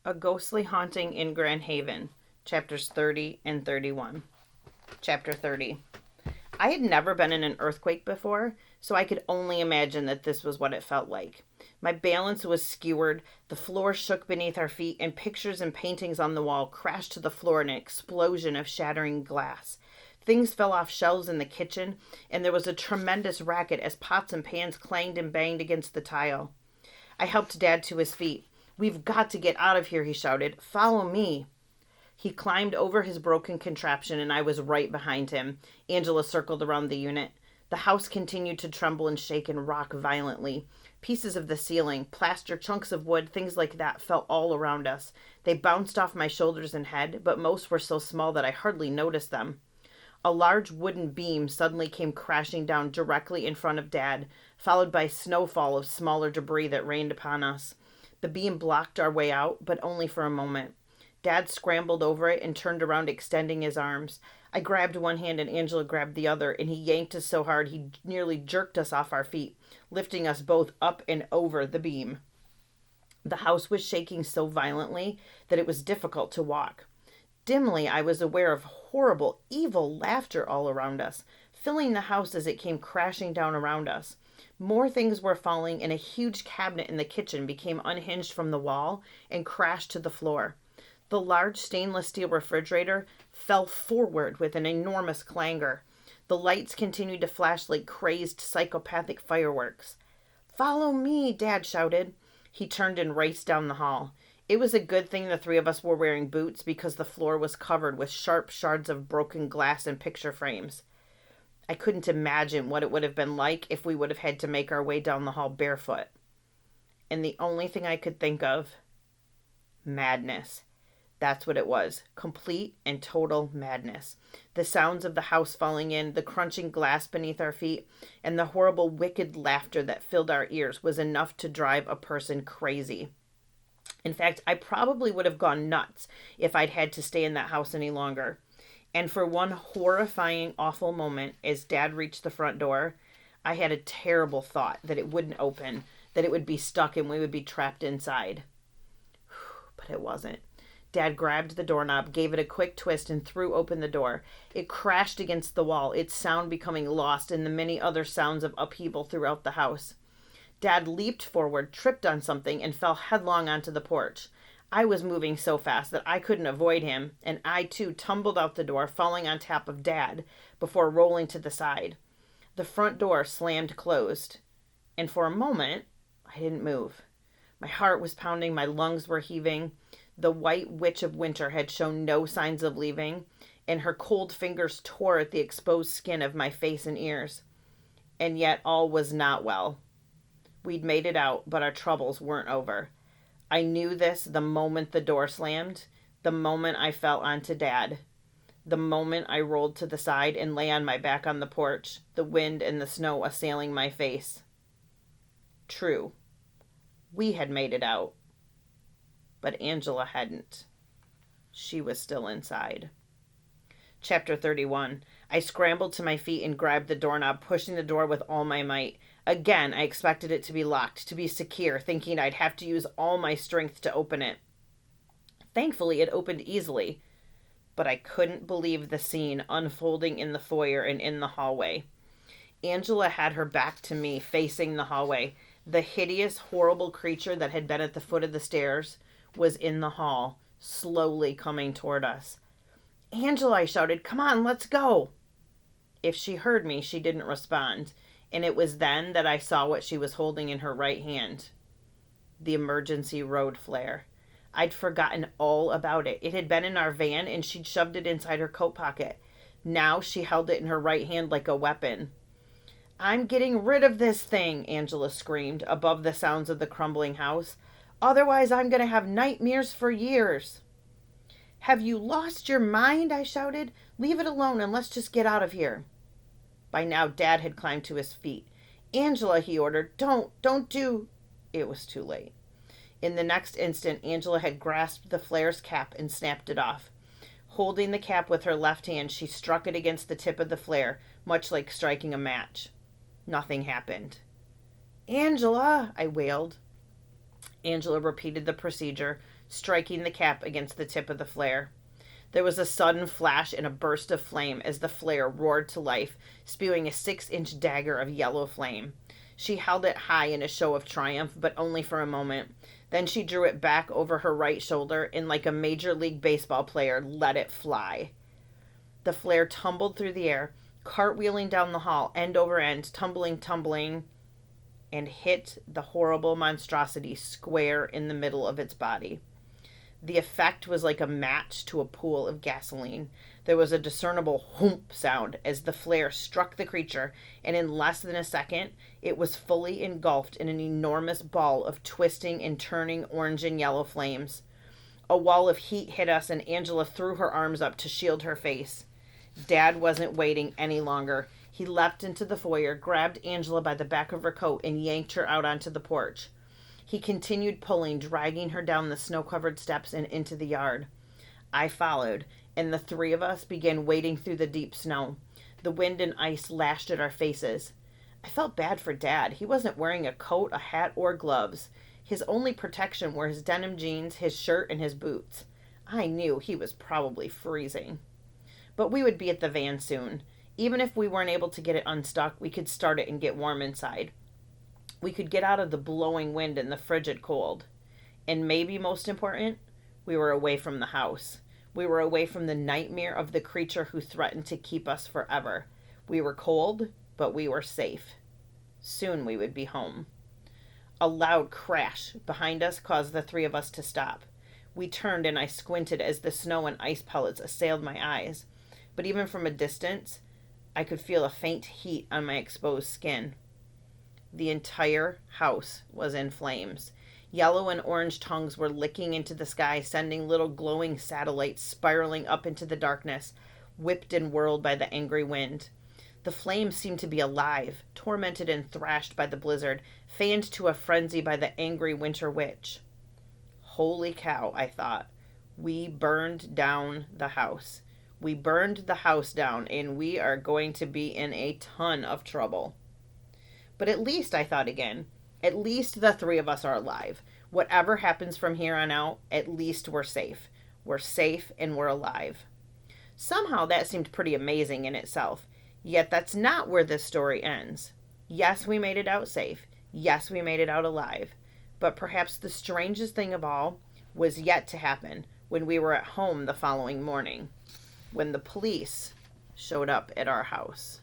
A Ghostly Haunting in Grand Haven, chapters 30 and 31. Chapter 30. I had never been in an earthquake before, so I could only imagine that this was what it felt like. My balance was skewered, the floor shook beneath our feet, and pictures and paintings on the wall crashed to the floor in an explosion of shattering glass. Things fell off shelves in the kitchen, and there was a tremendous racket as pots and pans clanged and banged against the tile. I helped Dad to his feet. "We've got to get out of here," he shouted. "Follow me." He climbed over his broken contraption, and I was right behind him. Angela circled around the unit. The house continued to tremble and shake and rock violently. Pieces of the ceiling, plaster, chunks of wood, things like that fell all around us. They bounced off my shoulders and head, but most were so small that I hardly noticed them. A large wooden beam suddenly came crashing down directly in front of Dad, followed by a snowfall of smaller debris that rained upon us. The beam blocked our way out, but only for a moment. Dad scrambled over it and turned around, extending his arms. I grabbed one hand and Angela grabbed the other, and he yanked us so hard he nearly jerked us off our feet, lifting us both up and over the beam. The house was shaking so violently that it was difficult to walk. Dimly, I was aware of horrible, evil laughter all around us, filling the house as it came crashing down around us. More things were falling, and a huge cabinet in the kitchen became unhinged from the wall and crashed to the floor. The large stainless steel refrigerator fell forward with an enormous clangor. The lights continued to flash like crazed, psychopathic fireworks. "Follow me," Dad shouted. He turned and raced down the hall. It was a good thing the three of us were wearing boots because the floor was covered with sharp shards of broken glass and picture frames. I couldn't imagine what it would have been like if we would have had to make our way down the hall barefoot. And the only thing I could think of, madness. That's what it was. Complete and total madness. The sounds of the house falling in, the crunching glass beneath our feet, and the horrible, wicked laughter that filled our ears was enough to drive a person crazy. In fact, I probably would have gone nuts if I'd had to stay in that house any longer. And for one horrifying, awful moment, as Dad reached the front door, I had a terrible thought that it wouldn't open, that it would be stuck and we would be trapped inside. But it wasn't. Dad grabbed the doorknob, gave it a quick twist, and threw open the door. It crashed against the wall, its sound becoming lost in the many other sounds of upheaval throughout the house. Dad leaped forward, tripped on something, and fell headlong onto the porch. I was moving so fast that I couldn't avoid him, and I too tumbled out the door, falling on top of Dad, before rolling to the side. The front door slammed closed, and for a moment, I didn't move. My heart was pounding, my lungs were heaving. The white witch of winter had shown no signs of leaving, and her cold fingers tore at the exposed skin of my face and ears. And yet all was not well. We'd made it out, but our troubles weren't over. I knew this the moment the door slammed, the moment I fell onto Dad, the moment I rolled to the side and lay on my back on the porch, the wind and the snow assailing my face. True, we had made it out, but Angela hadn't. She was still inside. Chapter 31. I scrambled to my feet and grabbed the doorknob, pushing the door with all my might. Again, I expected it to be locked, to be secure, thinking I'd have to use all my strength to open it. Thankfully, it opened easily, but I couldn't believe the scene unfolding in the foyer and in the hallway. Angela had her back to me, facing the hallway. The hideous, horrible creature that had been at the foot of the stairs was in the hall, slowly coming toward us. "Angela," I shouted, "come on, let's go." If she heard me, she didn't respond, and it was then that I saw what she was holding in her right hand. The emergency road flare. I'd forgotten all about it. It had been in our van, and she'd shoved it inside her coat pocket. Now she held it in her right hand like a weapon. "I'm getting rid of this thing," Angela screamed above the sounds of the crumbling house. "Otherwise, I'm going to have nightmares for years." "Have you lost your mind?" I shouted. "Leave it alone and let's just get out of here." By now, Dad had climbed to his feet. "Angela," he ordered, don't do..." It was too late. In the next instant, Angela had grasped the flare's cap and snapped it off. Holding the cap with her left hand, she struck it against the tip of the flare, much like striking a match. Nothing happened. "Angela," I wailed. Angela repeated the procedure, striking the cap against the tip of the flare. There was a sudden flash and a burst of flame as the flare roared to life, spewing a 6-inch dagger of yellow flame. She held it high in a show of triumph, but only for a moment. Then she drew it back over her right shoulder and, like a Major League Baseball player, let it fly. The flare tumbled through the air, cartwheeling down the hall, end over end, tumbling, and hit the horrible monstrosity square in the middle of its body. The effect was like a match to a pool of gasoline. There was a discernible whoomp sound as the flare struck the creature, and in less than a second, it was fully engulfed in an enormous ball of twisting and turning orange and yellow flames. A wall of heat hit us, and Angela threw her arms up to shield her face. Dad wasn't waiting any longer. He leapt into the foyer, grabbed Angela by the back of her coat, and yanked her out onto the porch. He continued pulling, dragging her down the snow-covered steps and into the yard. I followed, and the three of us began wading through the deep snow. The wind and ice lashed at our faces. I felt bad for Dad. He wasn't wearing a coat, a hat, or gloves. His only protection were his denim jeans, his shirt, and his boots. I knew he was probably freezing. But we would be at the van soon. Even if we weren't able to get it unstuck, we could start it and get warm inside. We could get out of the blowing wind and the frigid cold. And maybe most important, we were away from the house. We were away from the nightmare of the creature who threatened to keep us forever. We were cold, but we were safe. Soon we would be home. A loud crash behind us caused the three of us to stop. We turned and I squinted as the snow and ice pellets assailed my eyes. But even from a distance, I could feel a faint heat on my exposed skin. The entire house was in flames. Yellow and orange tongues were licking into the sky, sending little glowing satellites spiraling up into the darkness, whipped and whirled by the angry wind. The flames seemed to be alive, tormented and thrashed by the blizzard, fanned to a frenzy by the angry winter witch. Holy cow, I thought. We burned down the house. We burned the house down, and we are going to be in a ton of trouble. But at least, I thought again, at least the three of us are alive. Whatever happens from here on out, at least we're safe. We're safe and we're alive. Somehow that seemed pretty amazing in itself. Yet that's not where this story ends. Yes, we made it out safe. Yes, we made it out alive. But perhaps the strangest thing of all was yet to happen when we were at home the following morning, when the police showed up at our house.